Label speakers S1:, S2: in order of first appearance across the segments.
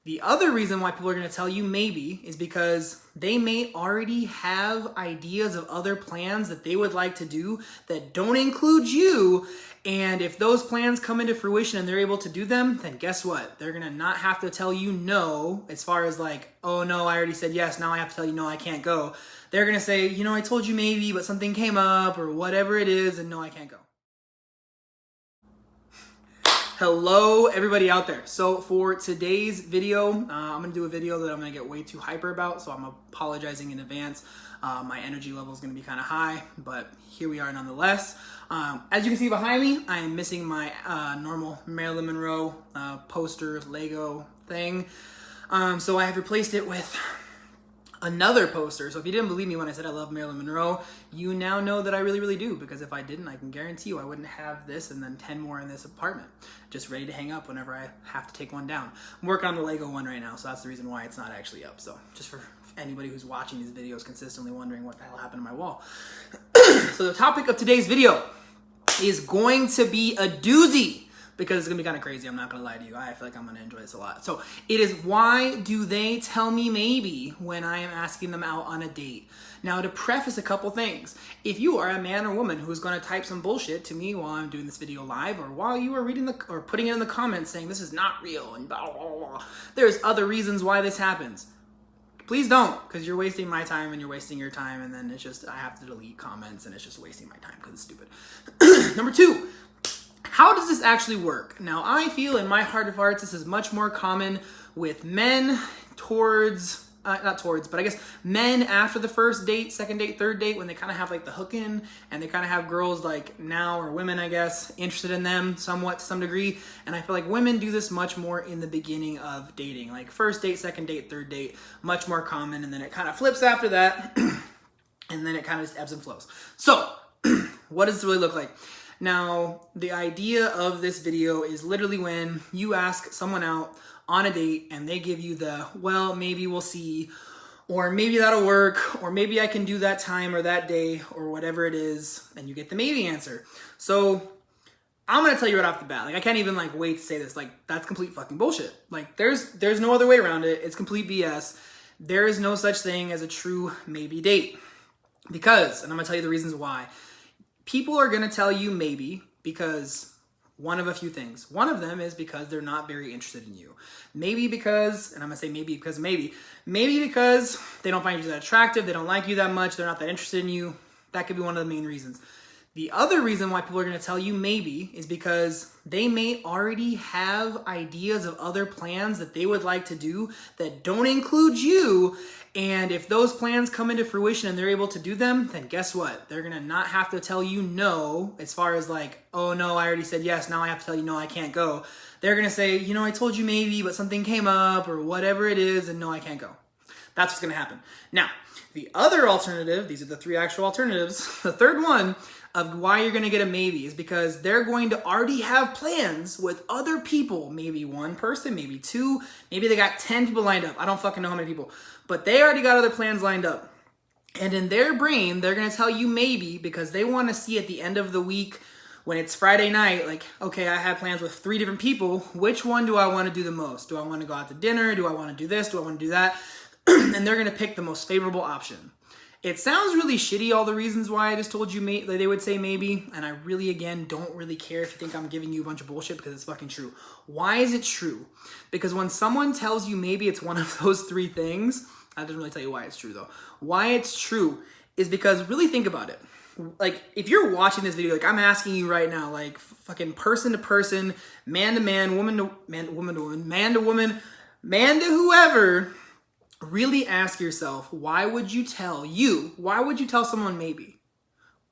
S1: The other reason why people are going to tell you maybe is because they may already have ideas of other plans that they would like to do that don't include you. And if those plans come into fruition and they're able to do them, then guess what? They're going to not have to tell you no, as far as like, oh no, I already said yes, now I have to tell you no, I can't go. They're going to say, you know, I told you maybe, but something came up or whatever it is, and no, I can't go. Hello, everybody out there. So for today's video, I'm gonna do a video that I'm gonna get way too hyper about, so I'm apologizing in advance. My energy level is gonna be kind of high, but here we are nonetheless. As you can see behind me, I am missing my normal Marilyn Monroe poster Lego thing. So I have replaced it with another poster. So if you didn't believe me when I said I love Marilyn Monroe, you now know that I really, really do, because if I didn't, I can guarantee you I wouldn't have this and then 10 more in this apartment, just ready to hang up whenever I have to take one down. I'm working on the Lego one right now, so that's the reason why it's not actually up. So just for anybody who's watching these videos consistently wondering what the hell happened to my wall. So the topic of today's video is going to be a doozy, because it's gonna be kind of crazy. I'm not gonna lie to you. I feel like I'm gonna enjoy this a lot. So it is, why do they tell me maybe when I am asking them out on a date? Now, to preface a couple things, if you are a man or woman who's gonna type some bullshit to me while I'm doing this video live, or while you are reading or putting it in the comments saying this is not real and blah, blah, blah, there's other reasons why this happens. Please don't, because you're wasting my time and you're wasting your time, and then it's just, I have to delete comments and it's just wasting my time because it's stupid. Number two, how does this actually work? Now, I feel in my heart of hearts, this is much more common with men towards, not towards, but I guess men after the first date, second date, third date, when they kind of have like the hook in, and they kind of have girls like now, or women, I guess, interested in them somewhat to some degree. And I feel like women do this much more in the beginning of dating, like first date, second date, third date, much more common. And then it kind of flips after that. And then it kind of just ebbs and flows. So what does this really look like? Now, the idea of this video is literally when you ask someone out on a date and they give you the, well, maybe we'll see, or maybe that'll work, or maybe I can do that time or that day or whatever it is, and you get the maybe answer. So I'm gonna tell you right off the bat, like I can't even like wait to say this, like that's complete fucking bullshit. Like there's no other way around it. It's complete BS. There is no such thing as a true maybe date. Because, and I'm gonna tell you the reasons why. People are going to tell you maybe because one of a few things. One of them is because they're not very interested in you. Maybe because, and I'm going to say maybe because maybe because they don't find you that attractive, they don't like you that much, they're not that interested in you. That could be one of the main reasons. The other reason why people are going to tell you maybe is because they may already have ideas of other plans that they would like to do that don't include you. And if those plans come into fruition and they're able to do them, then guess what? They're going to not have to tell you no, as far as like, oh no, I already said yes, now I have to tell you no, I can't go. They're going to say, you know, I told you maybe, but something came up or whatever it is, and no, I can't go. That's what's going to happen. Now, the other alternative, these are the three actual alternatives, the third one of why you're going to get a maybe is because they're going to already have plans with other people, maybe one person, maybe two, maybe they got 10 people lined up. I don't fucking know how many people, but they already got other plans lined up. And in their brain, they're going to tell you maybe because they want to see at the end of the week when it's Friday night, like, okay, I have plans with 3 different people. Which one do I want to do the most? Do I want to go out to dinner? Do I want to do this? Do I want to do that? And they're going to pick the most favorable option. It sounds really shitty, all the reasons why I just told you they would say maybe, and I really, again, don't really care if you think I'm giving you a bunch of bullshit, because it's fucking true. Why is it true? Because when someone tells you maybe it's one of those 3 things, I didn't really tell you why it's true though. Why it's true is because, really think about it. Like, if you're watching this video, like I'm asking you right now, like fucking person to person, man to man, woman to man, woman to woman, man to woman, man to whoever, really ask yourself, why would you tell someone maybe?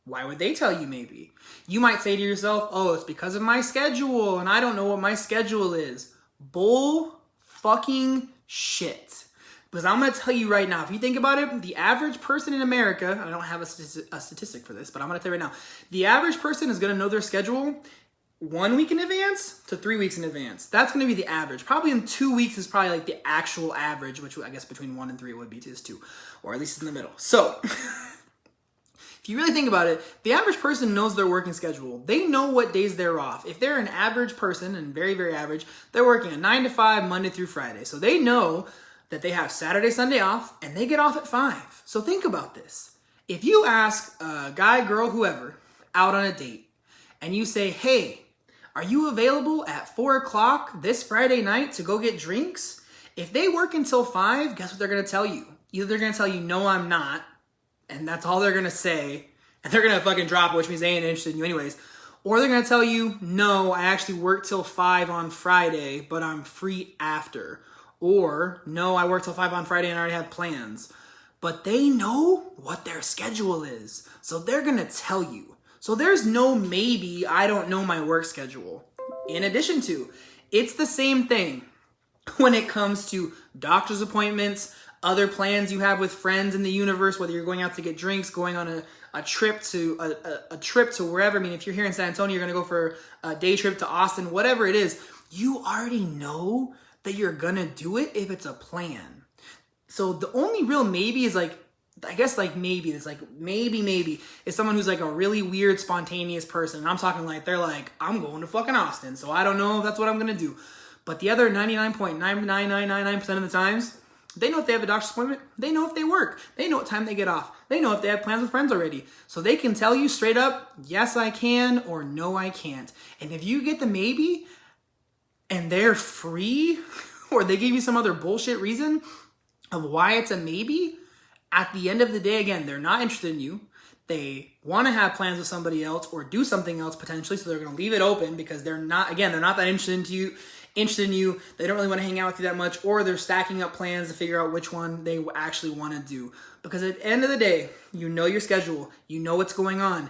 S1: Why would they tell you maybe? You might say to yourself, oh, it's because of my schedule and I don't know what my schedule is. Bull fucking shit. Because I'm going to tell you right now, if you think about it, the average person in America, I don't have a statistic for this, but I'm going to tell you right now, the average person is going to know their schedule 1 week in advance to 3 weeks in advance. That's going to be the average. Probably in 2 weeks is probably like the actual average, which I guess between 1 and 3 would be just 2, or at least in the middle. So If you really think about it, the average person knows their working schedule. They know what days they're off. If they're an average person, and very, very average, they're working a 9 to 5, Monday through Friday. So they know that they have Saturday, Sunday off, and they get off at 5. So think about this. If you ask a guy, girl, whoever, out on a date, and you say, hey, are you available at 4 o'clock this Friday night to go get drinks? If they work until 5, guess what they're going to tell you? Either they're going to tell you, no, I'm not, and that's all they're going to say, and they're going to fucking drop it, which means they ain't interested in you anyways. Or they're going to tell you, no, I actually work till 5 on Friday, but I'm free after. Or, no, I work till 5 on Friday and I already have plans. But they know what their schedule is, so they're going to tell you. So there's no maybe, I don't know my work schedule. In addition to, it's the same thing when it comes to doctor's appointments, other plans you have with friends in the universe, whether you're going out to get drinks, going on a trip to a trip to wherever. I mean, if you're here in San Antonio, you're gonna go for a day trip to Austin, whatever it is, you already know that you're gonna do it if it's a plan. So the only real maybe is like, I guess like maybe, it's like maybe is someone who's like a really weird, spontaneous person. And I'm talking like, they're like, I'm going to fucking Austin, so I don't know if that's what I'm gonna do. But the other 99.99999% of the times, they know if they have a doctor's appointment. They know if they work. They know what time they get off. They know if they have plans with friends already. So they can tell you straight up, yes, I can, or no, I can't. And if you get the maybe and they're free, or they give you some other bullshit reason of why it's a maybe, at the end of the day, again, they're not interested in you. They want to have plans with somebody else or do something else potentially, so they're going to leave it open because they're not that interested in you. They don't really want to hang out with you that much, or they're stacking up plans to figure out which one they actually want to do. Because at the end of the day, you know your schedule, you know what's going on.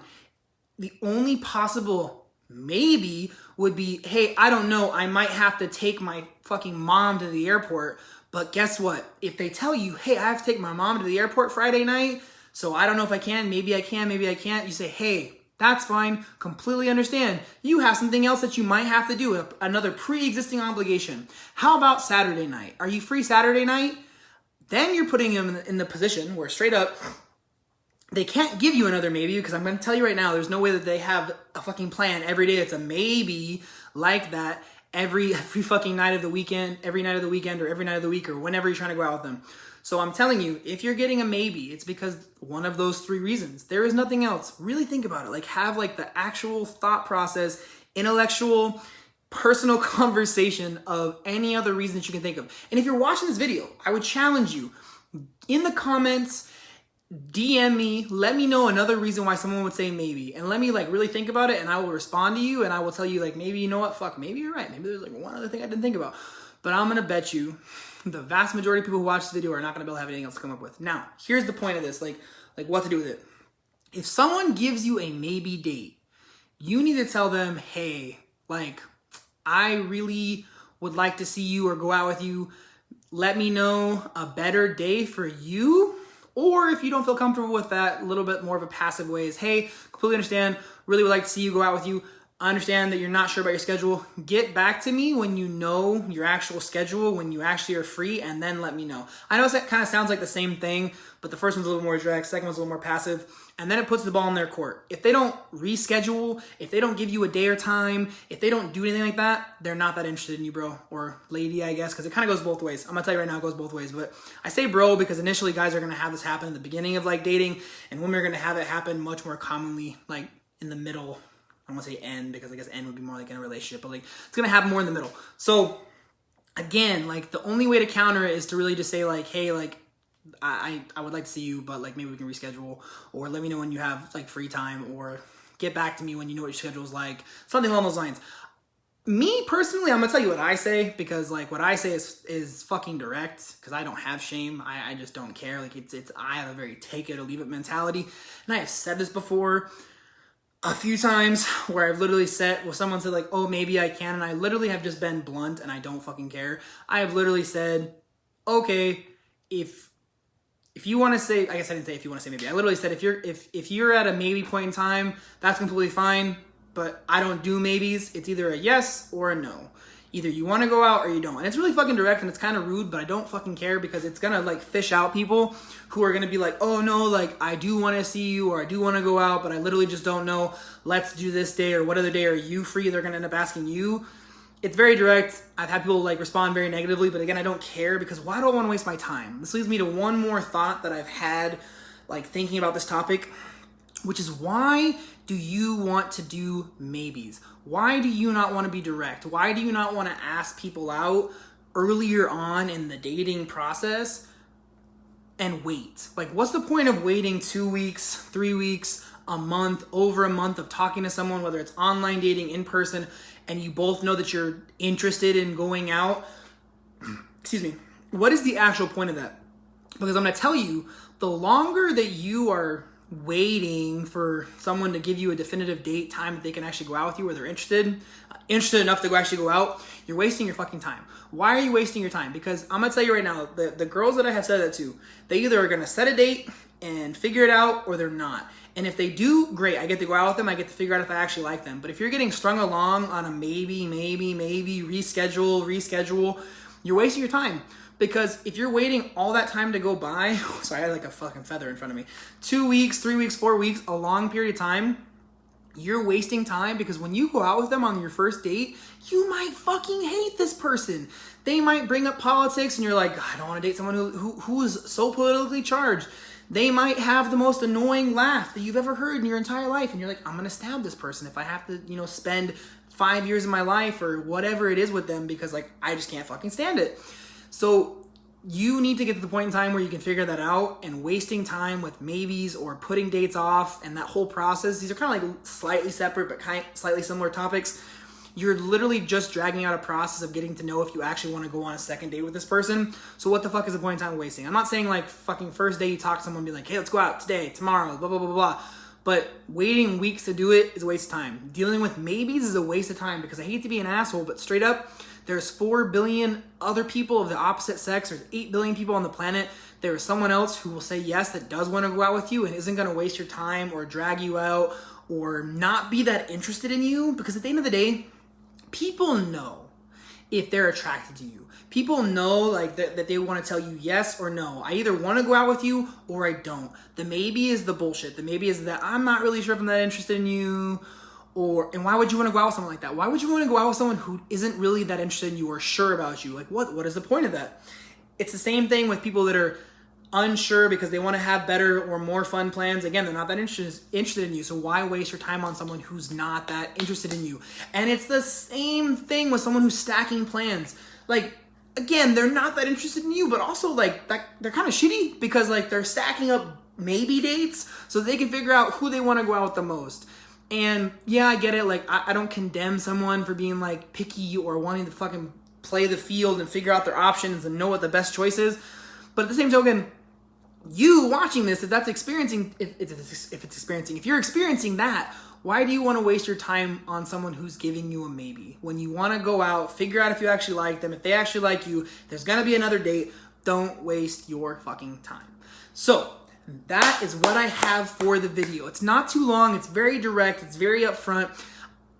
S1: The only possible maybe would be, hey, I don't know, I might have to take my fucking mom to the airport. But guess what? If they tell you, hey, I have to take my mom to the airport Friday night, so I don't know if I can, maybe I can, maybe I can't. You say, hey, that's fine, completely understand. You have something else that you might have to do, another pre-existing obligation. How about Saturday night? Are you free Saturday night? Then you're putting them in the position where straight up, they can't give you another maybe, because I'm going to tell you right now, there's no way that they have a fucking plan every day. It's a maybe like that every fucking night of the weekend, every night of the weekend, or every night of the week, or whenever you're trying to go out with them. So I'm telling you, if you're getting a maybe, it's because one of those 3 reasons. There is nothing else. Really think about it. Like, have like the actual thought process, intellectual, personal conversation of any other reason that you can think of. And if you're watching this video, I would challenge you in the comments, DM me, let me know another reason why someone would say maybe, and let me like really think about it, and I will respond to you, and I will tell you like, maybe, you know what, fuck, maybe you're right, maybe there's like one other thing I didn't think about. But I'm gonna bet you the vast majority of people who watch this video are not gonna be able to have anything else to come up with. Now, here's the point of this, like what to do with it. If someone gives you a maybe date, you need to tell them, hey, like, I really would like to see you or go out with you. Let me know a better day for you. Or if you don't feel comfortable with that, a little bit more of a passive way is, hey, completely understand, really would like to see you, go out with you. I understand that you're not sure about your schedule. Get back to me when you know your actual schedule, when you actually are free, and then let me know. I know that kind of sounds like the same thing, but the first one's a little more direct, second one's a little more passive, and then it puts the ball in their court. If they don't reschedule, if they don't give you a day or time, if they don't do anything like that, they're not that interested in you, bro, or lady, I guess, because it kind of goes both ways. I'm gonna tell you right now, it goes both ways, but I say bro because initially guys are gonna have this happen at the beginning of like dating, and women are gonna have it happen much more commonly like in the middle. I don't want to say end because I guess end would be more like in a relationship, but like it's gonna happen more in the middle. So again, like the only way to counter it is to really just say like, hey, like I would like to see you, but like maybe we can reschedule, or let me know when you have like free time, or get back to me when you know what your schedule is like, something along those lines. Me personally, I'm gonna tell you what I say, because like what I say is fucking direct, because I don't have shame. I just don't care. Like I have a very take it or leave it mentality, and I have said this before a few times where I've literally said, well, someone said like, oh, maybe I can, and I literally have just been blunt and I don't fucking care. I have literally said, okay, if you want to say, I guess I didn't say if you want to say maybe. I literally said if you're at a maybe point in time, that's completely fine, but I don't do maybes. It's either a yes or a no. Either you want to go out or you don't. And it's really fucking direct and it's kind of rude, but I don't fucking care because it's going to like fish out people who are going to be like, oh no, like I do want to see you or I do want to go out, but I literally just don't know. Let's do this day or what other day are you free? They're going to end up asking you. It's very direct. I've had people like respond very negatively, but again, I don't care because why do I want to waste my time? This leads me to one more thought that I've had like thinking about this topic, which is why do you want to do maybes? Why do you not want to be direct? Why do you not want to ask people out earlier on in the dating process and wait? Like, what's the point of waiting 2 weeks, 3 weeks, a month, over a month of talking to someone, whether it's online dating, in person, and you both know that you're interested in going out? Excuse me. What is the actual point of that? Because I'm going to tell you, the longer that you are waiting for someone to give you a definitive date time that they can actually go out with you or they're interested enough to actually go out, you're wasting your fucking time. Why are you wasting your time? Because I'm gonna tell you right now, the girls that I have said that to, they either are gonna set a date and figure it out or they're not. And if they do, great, I get to go out with them, I get to figure out if I actually like them. But if you're getting strung along on a maybe, reschedule, you're wasting your time. Because if you're waiting all that time to go by, so I had like a fucking feather in front of me, 2 weeks, 3 weeks, 4 weeks, a long period of time, you're wasting time because when you go out with them on your first date, you might fucking hate this person. They might bring up politics and you're like, I don't want to date someone who is so politically charged. They might have the most annoying laugh that you've ever heard in your entire life. And you're like, I'm going to stab this person if I have to, spend 5 years of my life or whatever it is with them because like, I just can't fucking stand it. So you need to get to the point in time where you can figure that out, and wasting time with maybes or putting dates off and that whole process, these are kind of like slightly separate but slightly similar topics. You're literally just dragging out a process of getting to know if you actually want to go on a second date with this person. So what the fuck is the point in time wasting? I'm not saying like fucking first day you talk to someone and be like, hey, let's go out today, tomorrow, blah, blah, blah, blah. But waiting weeks to do it is a waste of time. Dealing with maybes is a waste of time because I hate to be an asshole, but straight up, there's 4 billion other people of the opposite sex. There's 8 billion people on the planet. There is someone else who will say yes that does want to go out with you and isn't going to waste your time or drag you out or not be that interested in you. Because at the end of the day, people know if they're attracted to you. People know like that they want to tell you yes or no. I either want to go out with you or I don't. The maybe is the bullshit. The maybe is that I'm not really sure if I'm that interested in you. And why would you want to go out with someone like that? Why would you want to go out with someone who isn't really that interested in you or sure about you? Like, what is the point of that? It's the same thing with people that are unsure because they want to have better or more fun plans. Again, they're not that interested in you. So why waste your time on someone who's not that interested in you? And it's the same thing with someone who's stacking plans. Like, again, they're not that interested in you, but also like they're kind of shitty because like they're stacking up maybe dates so they can figure out who they want to go out with the most. And yeah, I get it. Like, I don't condemn someone for being like picky or wanting to fucking play the field and figure out their options and know what the best choice is. But at the same token, you watching this, if you're experiencing that, why do you want to waste your time on someone who's giving you a maybe? When you want to go out, figure out if you actually like them, if they actually like you, there's going to be another date. Don't waste your fucking time. So that is what I have for the video. It's not too long. It's very direct. It's very upfront.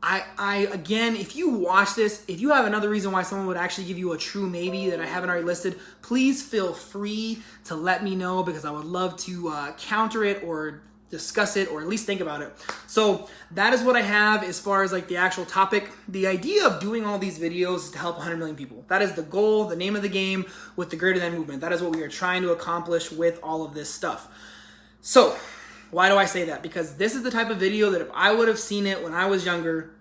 S1: Again, if you watch this, if you have another reason why someone would actually give you a true maybe that I haven't already listed, please feel free to let me know because I would love to counter it or discuss it or at least think about it. So that is what I have as far as like the actual topic. The idea of doing all these videos is to help 100 million people. That is the goal, the name of the game with the Greater Than movement. That is what we are trying to accomplish with all of this stuff. So why do I say that? Because this is the type of video that if I would have seen it when I was younger,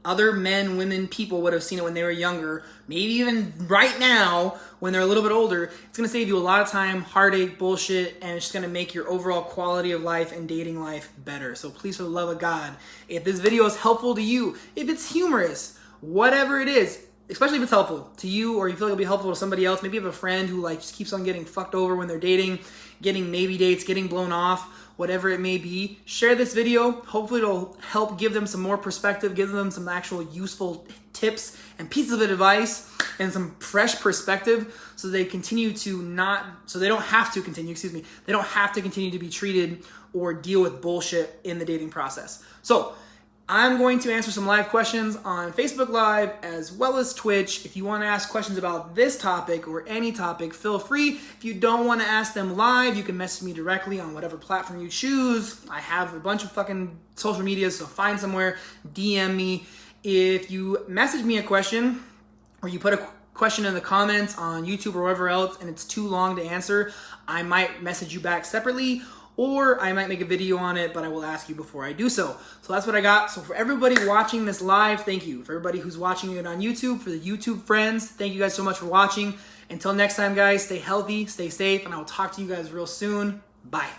S1: other men, women, people would have seen it when they were younger, maybe even right now when they're a little bit older. It's going to save you a lot of time, heartache, bullshit, and it's just going to make your overall quality of life and dating life better. So please, for the love of God, if this video is helpful to you, if it's humorous, whatever it is, especially if it's helpful to you or you feel like it'll be helpful to somebody else, maybe you have a friend who like just keeps on getting fucked over when they're dating, getting maybe dates, getting blown off, whatever it may be, share this video. Hopefully it'll help give them some more perspective, give them some actual useful tips and pieces of advice and some fresh perspective so they continue to they don't have to continue to be treated or deal with bullshit in the dating process. So I'm going to answer some live questions on Facebook Live as well as Twitch. If you want to ask questions about this topic or any topic, feel free. If you don't want to ask them live, you can message me directly on whatever platform you choose. I have a bunch of fucking social media, so find somewhere, DM me. If you message me a question or you put a question in the comments on YouTube or wherever else and it's too long to answer, I might message you back separately, or I might make a video on it, but I will ask you before I do so. So that's what I got. So for everybody watching this live, thank you. For everybody who's watching it on YouTube, for the YouTube friends, thank you guys so much for watching. Until next time, guys, stay healthy, stay safe, and I will talk to you guys real soon. Bye.